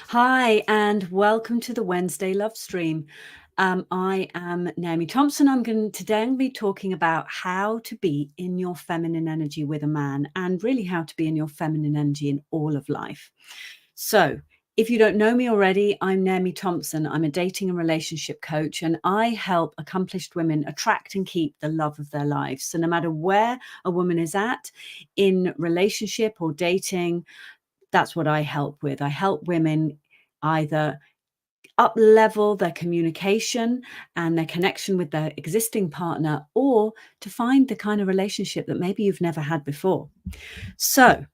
Hi, and welcome to the Wednesday Love Stream. I am Naomi Thompson. Today I'm going to be talking about how to be in your feminine energy with a man, and really how to be in your feminine energy in all of life. So, if you don't know me already, I'm Naomi Thompson. I'm a dating and relationship coach, and I help accomplished women attract and keep the love of their lives. So, no matter where a woman is at in relationship or dating, that's what I help with. I help women either up level their communication and their connection with their existing partner, or to find the kind of relationship that maybe you've never had before. So,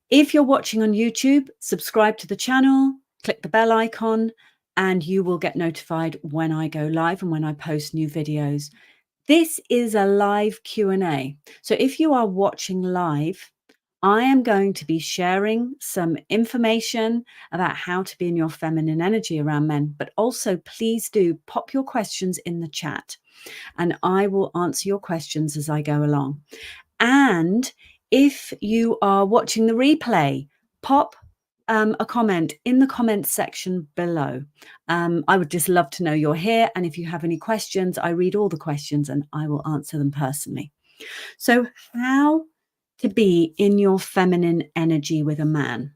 if you're watching on YouTube, subscribe to the channel, click the bell icon, and you will get notified when I go live and when I post new videos. This is a live Q&A. So if you are watching live, I am going to be sharing some information about how to be in your feminine energy around men, but also please do pop your questions in the chat and I will answer your questions as I go along. And if you are watching the replay, pop a comment in the comments section below. I would just love to know you're here. And if you have any questions, I read all the questions and I will answer them personally. So how to be in your feminine energy with a man.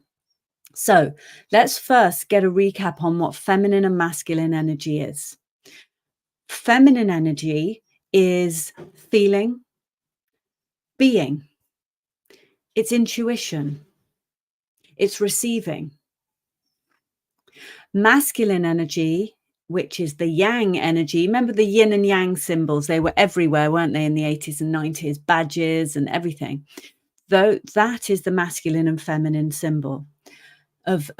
So let's first get a recap on what feminine and masculine energy is. Feminine energy is feeling, being, it's intuition, it's receiving. Masculine energy, which is the yang energy. Remember the yin and yang symbols? They were everywhere, weren't they, in the 80s and 90s, badges and everything. Though that is the masculine and feminine symbol of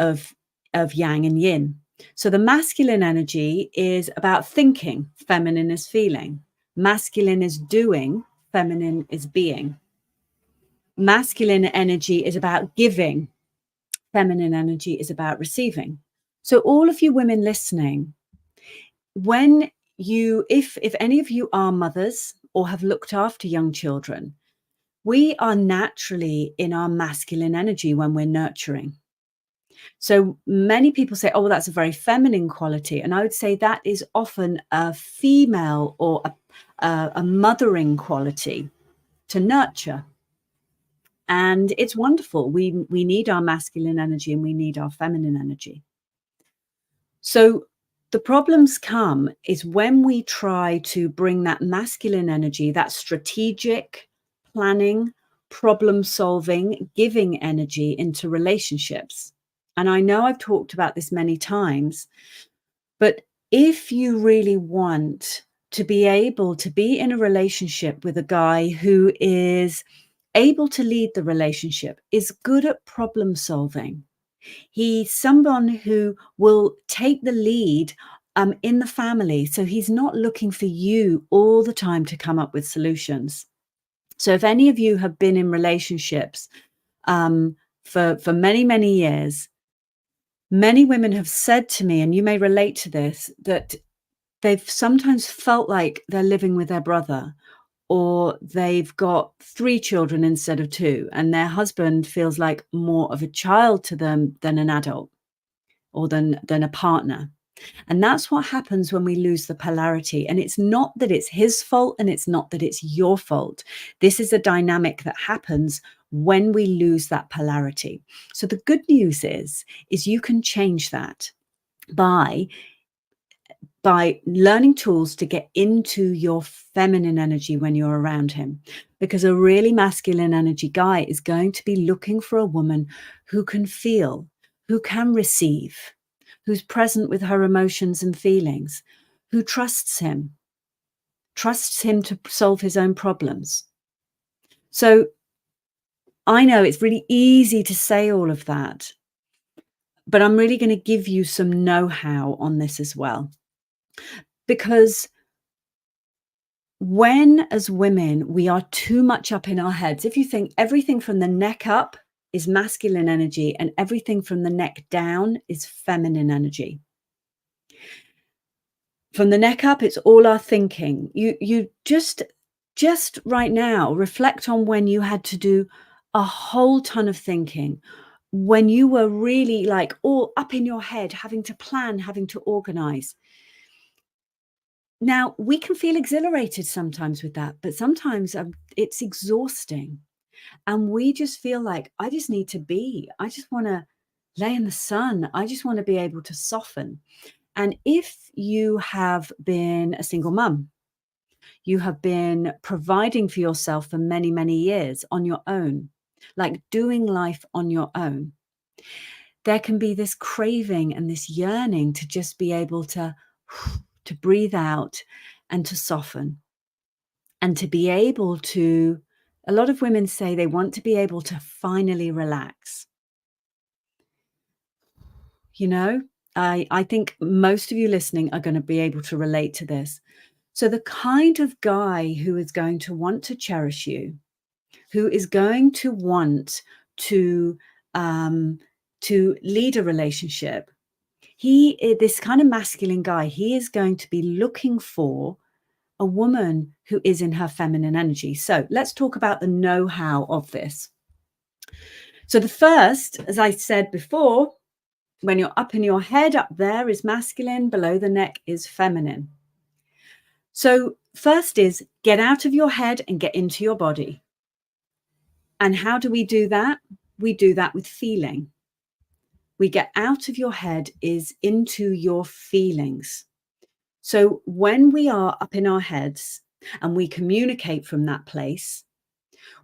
yang and yin. So the masculine energy is about thinking, feminine is feeling. Masculine is doing, feminine is being. Masculine energy is about giving, feminine energy is about receiving. So all of you women listening, when you, if any of you are mothers or have looked after young children, we are naturally in our masculine energy when we're nurturing. So many people say, oh, well, that's a very feminine quality. And I would say that is often a female or a mothering quality to nurture. And it's wonderful. We need our masculine energy and we need our feminine energy. So the problems come is when we try to bring that masculine energy, that strategic planning, problem solving, giving energy into relationships. And I know I've talked about this many times, but if you really want to be able to be in a relationship with a guy who is able to lead the relationship, is good at problem solving, he's someone who will take the lead in the family. So he's not looking for you all the time to come up with solutions. So if any of you have been in relationships for many, many years, many women have said to me, and you may relate to this, that they've sometimes felt like they're living with their brother, or they've got 3 children instead of 2, and their husband feels like more of a child to them than an adult or than a partner. And that's what happens when we lose the polarity. And it's not that it's his fault and it's not that it's your fault. This is a dynamic that happens when we lose that polarity. So the good news is you can change that by learning tools to get into your feminine energy when you're around him. Because a really masculine energy guy is going to be looking for a woman who can feel, who can receive, who's present with her emotions and feelings, who trusts him to solve his own problems. So I know it's really easy to say all of that, but I'm really going to give you some know-how on this as well. Because when, as women, we are too much up in our heads, if you think everything from the neck up is masculine energy and everything from the neck down is feminine energy. From the neck up, it's all our thinking. You just right now reflect on when you had to do a whole ton of thinking. when you were really like all up in your head, having to plan, having to organize. Now, we can feel exhilarated sometimes with that, but sometimes it's exhausting. And we just feel like, I just need to be, I just want to lay in the sun. I just want to be able to soften. And if you have been a single mum, you have been providing for yourself for many, many years on your own, like doing life on your own, there can be this craving and this yearning to just be able to breathe out and to soften and to be able to, a lot of women say they want to be able to finally relax. You know, I think most of you listening are going to be able to relate to this. So the kind of guy who is going to want to cherish you, who is going to want to um, lead a relationship, this kind of masculine guy, he is going to be looking for a woman who is in her feminine energy. So let's talk about the know-how of this. So the first, as I said before, when you're up in your head, up there is masculine, below the neck is feminine. So first is get out of your head and get into your body. And how do we do that? We do that with feeling. We get out of your head is into your feelings. So when we are up in our heads and we communicate from that place,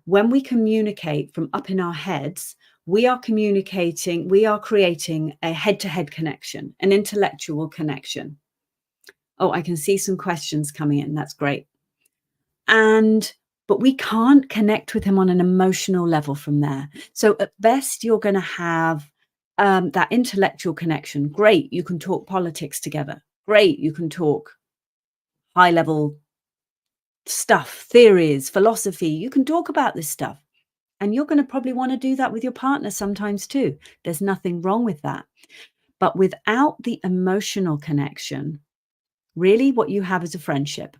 when we communicate from up in our heads, we are communicating, we are creating a head-to-head connection, an intellectual connection. Oh, I can see some questions coming in. That's great. But we can't connect with him on an emotional level from there. So at best, you're going to have that intellectual connection. Great. You can talk politics together. Great. You can talk high level stuff, theories, philosophy. You can talk about this stuff. And you're going to probably want to do that with your partner sometimes too. There's nothing wrong with that. But without the emotional connection, really what you have is a friendship.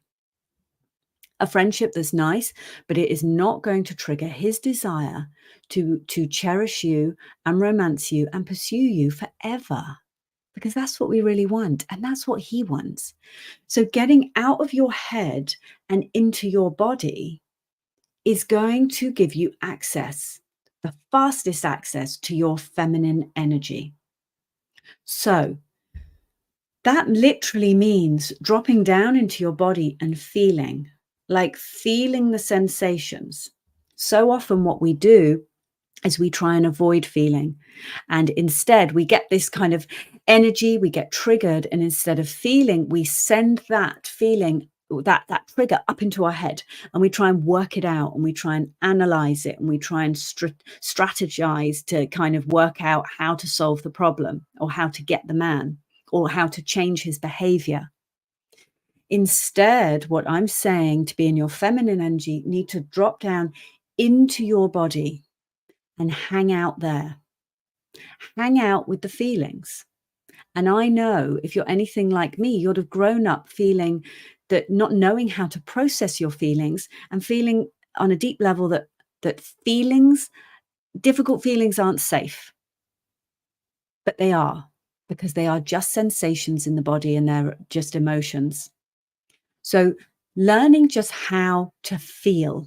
A friendship that's nice, but it is not going to trigger his desire to cherish you and romance you and pursue you forever, because that's what we really want. And that's what he wants. So getting out of your head and into your body is going to give you access, the fastest access to your feminine energy. So that literally means dropping down into your body and feeling, like feeling the sensations. So often what we do is we try and avoid feeling. And instead we get this kind of energy, we get triggered. And instead of feeling, we send that feeling, that trigger up into our head, and we try and work it out, and we try and analyze it, and we try and strategize to kind of work out how to solve the problem, or how to get the man, or how to change his behavior. Instead, what I'm saying, to be in your feminine energy, you need to drop down into your body and hang out there. Hang out with the feelings. And I know if you're anything like me, you'd have grown up feeling that, not knowing how to process your feelings, and feeling on a deep level that feelings, difficult feelings, aren't safe. But they are, because they are just sensations in the body, and they're just emotions. So learning just how to feel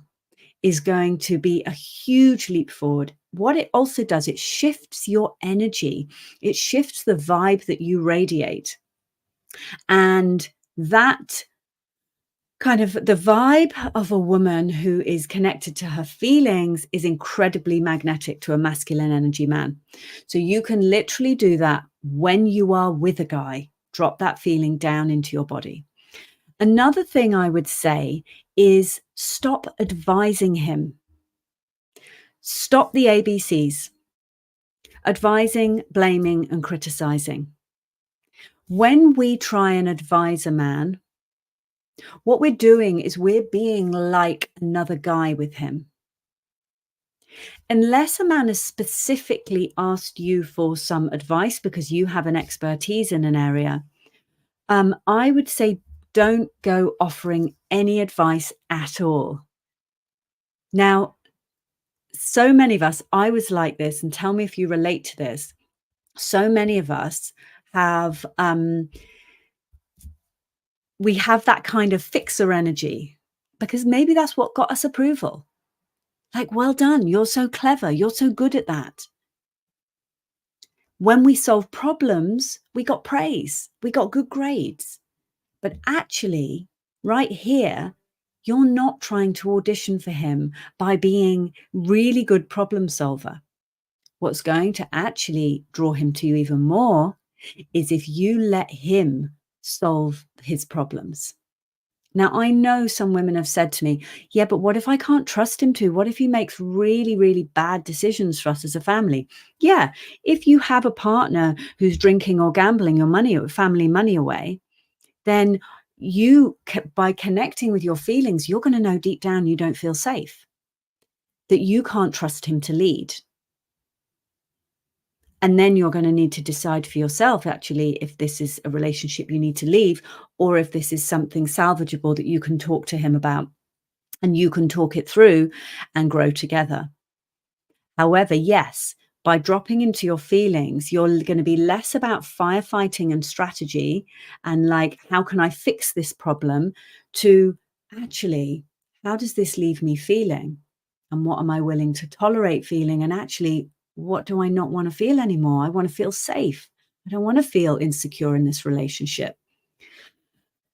is going to be a huge leap forward. What it also does, it shifts your energy. It shifts the vibe that you radiate. And that kind of, the vibe of a woman who is connected to her feelings is incredibly magnetic to a masculine energy man. So you can literally do that when you are with a guy. Drop that feeling down into your body. Another thing I would say is stop advising him. Stop the ABCs: advising, blaming, and criticizing. When we try and advise a man, what we're doing is we're being like another guy with him. Unless a man has specifically asked you for some advice because you have an expertise in an area, I would say don't go offering any advice at all. Now, so many of us, I was like this, and tell me if you relate to this. So many of us have, we have that kind of fixer energy because maybe that's what got us approval. Like, well done, you're so clever, you're so good at that. When we solve problems, we got praise, we got good grades. But actually, right here, you're not trying to audition for him by being really good problem solver. What's going to actually draw him to you even more is if you let him solve his problems. Now, I know some women have said to me, yeah, but what if I can't trust him to? What if he makes really, really bad decisions for us as a family? Yeah, if you have a partner who's drinking or gambling your money, family money away, then by connecting with your feelings, you're going to know deep down you don't feel safe, that you can't trust him to lead. And then you're going to need to decide for yourself, actually, if this is a relationship you need to leave, or if this is something salvageable that you can talk to him about and you can talk it through and grow together. However, yes, by dropping into your feelings, you're going to be less about firefighting and strategy and like, how can I fix this problem, to actually, how does this leave me feeling? And what am I willing to tolerate feeling? And actually, what do I not want to feel anymore? I want to feel safe. I don't want to feel insecure in this relationship.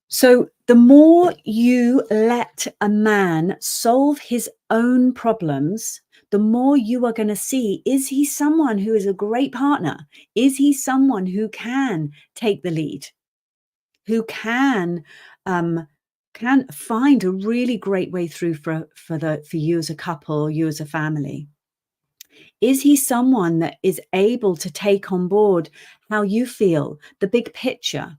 So the more you let a man solve his own problems, the more you are going to see, is he someone who is a great partner? Is he someone who can take the lead, who um, can find a really great way through for you as a couple, you as a family? Is he someone that is able to take on board how you feel, the big picture?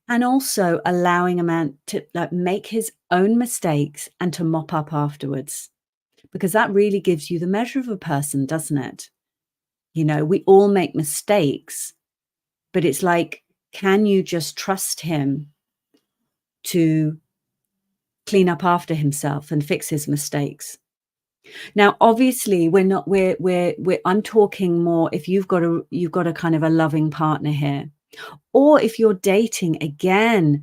And also allowing a man to like make his own mistakes and to mop up afterwards, because that really gives you the measure of a person, doesn't it? You know, we all make mistakes, but it's like, can you just trust him to clean up after himself and fix his mistakes? Now, obviously, we're not, I'm talking more if you've got a kind of a loving partner here, or if you're dating again.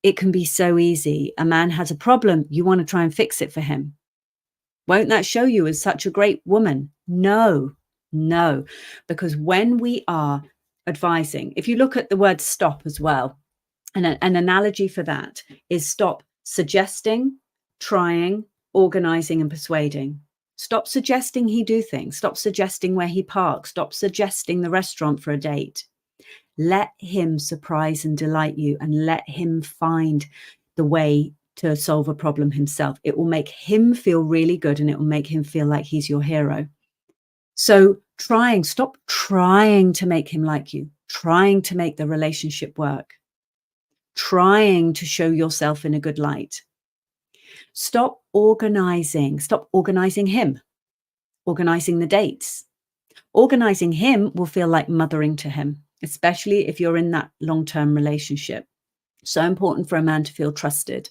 It can be so easy. A man has a problem, you want to try and fix it for him. Won't that show you as such a great woman? No, no. Because when we are advising, if you look at the word stop as well, and an analogy for that is stop suggesting, trying, organizing, and persuading. Stop suggesting he do things. Stop suggesting where he parks. Stop suggesting the restaurant for a date. Let him surprise and delight you, and let him find the way to solve a problem himself. It will make him feel really good, and it will make him feel like he's your hero. So stop trying to make him like you, trying to make the relationship work, trying to show yourself in a good light. Stop organizing him, organizing the dates. Organizing him will feel like mothering to him, especially if you're in that long-term relationship. So important for a man to feel trusted.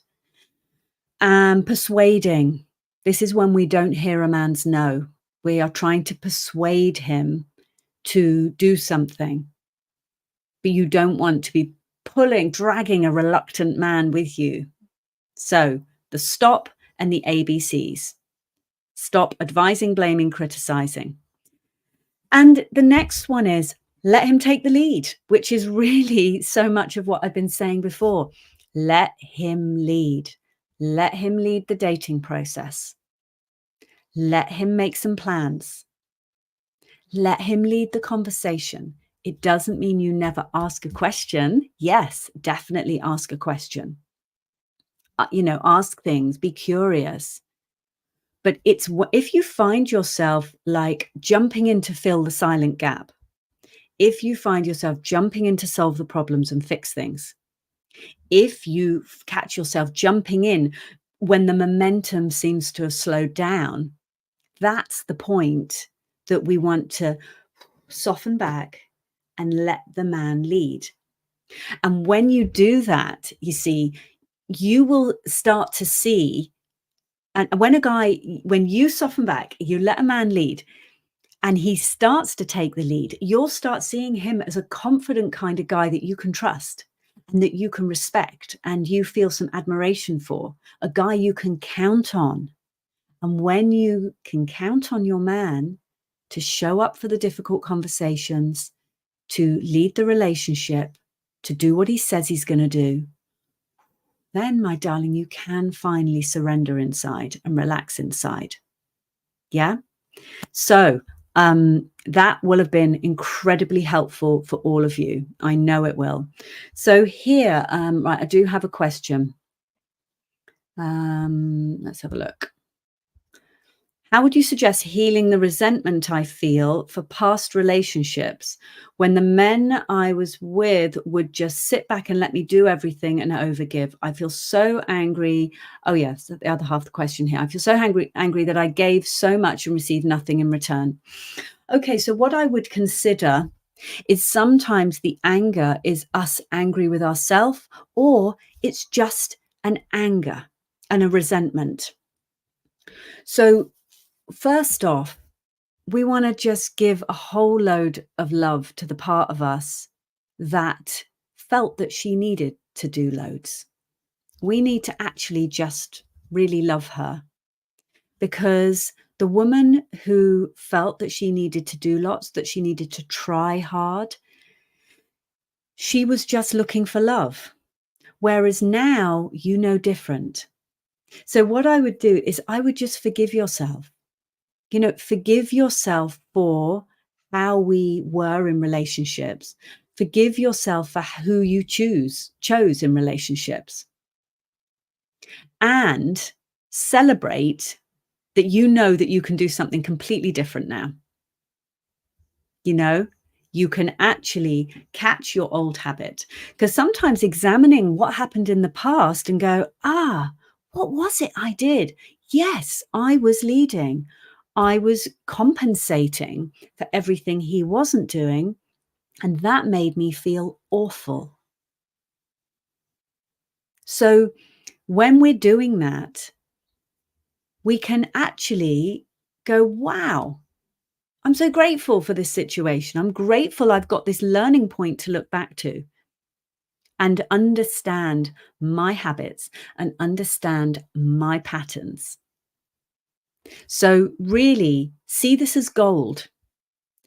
And persuading. This is when we don't hear a man's no. We are trying to persuade him to do something. But you don't want to be dragging a reluctant man with you. So the stop and the ABCs. Stop advising, blaming, criticizing. And the next one is let him take the lead, which is really so much of what I've been saying before. Let him lead. Let him lead the dating process. Let him make some plans. Let him lead the conversation. It doesn't mean you never ask a question. Yes, definitely ask a question. Ask things, be curious. But it's if you find yourself like jumping in to fill the silent gap, if you find yourself jumping in to solve the problems and fix things, if you catch yourself jumping in when the momentum seems to have slowed down, that's the point that we want to soften back and let the man lead. And when you do that, you see, you will start to see And when you soften back, you let a man lead and he starts to take the lead, you'll start seeing him as a confident kind of guy that you can trust and that you can respect and you feel some admiration for, a guy you can count on. And when you can count on your man to show up for the difficult conversations, to lead the relationship, to do what he says he's going to do, then, my darling, you can finally surrender inside and relax inside. Yeah? So that will have been incredibly helpful for all of you. I know it will. So here, right, I do have a question. Let's have a look. How would you suggest healing the resentment I feel for past relationships when the men I was with would just sit back and let me do everything and overgive? I feel so angry. Oh, yes, the other half of the question here. I feel so angry that I gave so much and received nothing in return. Okay, so what I would consider is sometimes the anger is us angry with ourselves, or it's just an anger and a resentment. So first off, we want to just give a whole load of love to the part of us that felt that she needed to do loads. We need to actually just really love her, because the woman who felt that she needed to do lots, that she needed to try hard, she was just looking for love. Whereas now you know different. So what I would do is I would just forgive yourself. Forgive yourself for how we were in relationships. Forgive yourself for who you chose in relationships. And celebrate that you know that you can do something completely different now. You can actually catch your old habit, because sometimes examining what happened in the past and go, what was it I did? Yes, I was leading. I was compensating for everything he wasn't doing. And that made me feel awful. So when we're doing that, we can actually go, wow, I'm so grateful for this situation. I'm grateful I've got this learning point to look back to and understand my habits and understand my patterns. So really see this as gold.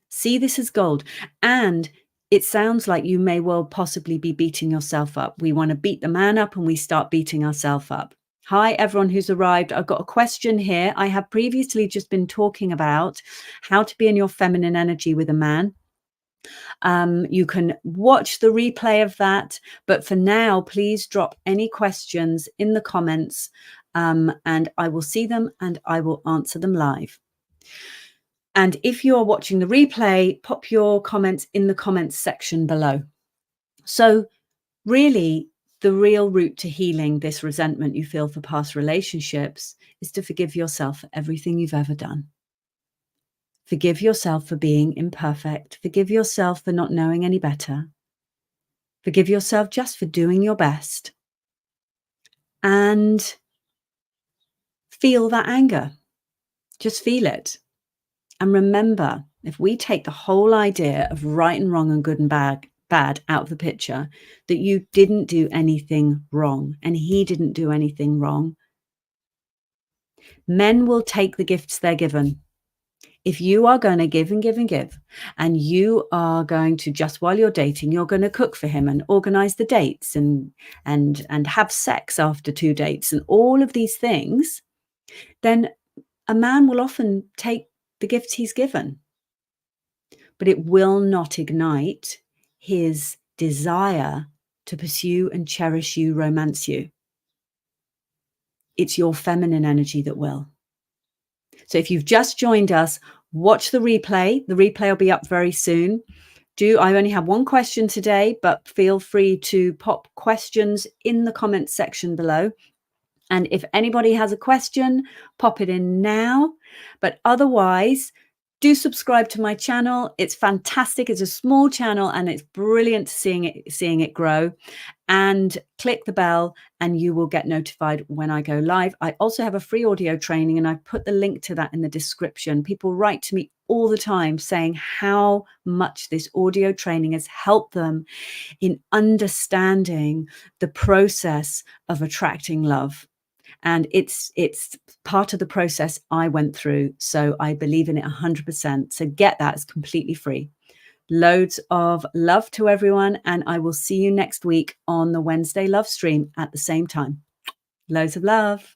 See this as gold. And it sounds like you may well possibly be beating yourself up. We want to beat the man up and we start beating ourselves up. Hi, everyone who's arrived. I've got a question here. I have previously just been talking about how to be in your feminine energy with a man. You can watch the replay of that. But for now, please drop any questions in the comments and I will see them and I will answer them live. And if you're watching the replay, pop your comments in the comments section below. So really, the real route to healing this resentment you feel for past relationships is to forgive yourself for everything you've ever done. Forgive yourself for being imperfect. Forgive yourself for not knowing any better. Forgive yourself just for doing your best. And feel that anger. Just feel it. And remember, if we take the whole idea of right and wrong and good and bad out of the picture, that you didn't do anything wrong and he didn't do anything wrong. Men will take the gifts they're given. If you are going to give and give and give, and you are going to, just while you're dating, you're going to cook for him and organize the dates and have sex after 2 dates and all of these things, then a man will often take the gifts he's given, but it will not ignite his desire to pursue and cherish you, romance you. It's your feminine energy that will. So if you've just joined us, watch the replay. The replay will be up very soon. I only have one question today, but feel free to pop questions in the comments section below. And if anybody has a question, pop it in now. But otherwise, Do subscribe to my channel. It's fantastic. It's a small channel and it's brilliant seeing it grow. And click the bell and you will get notified when I go live. I also have a free audio training and I put the link to that in the description. People write to me all the time saying how much this audio training has helped them in understanding the process of attracting love. And it's part of the process I went through. So I believe in it 100%. So get that. It's completely free. Loads of love to everyone. And I will see you next week on the Wednesday Love Stream at the same time. Loads of love.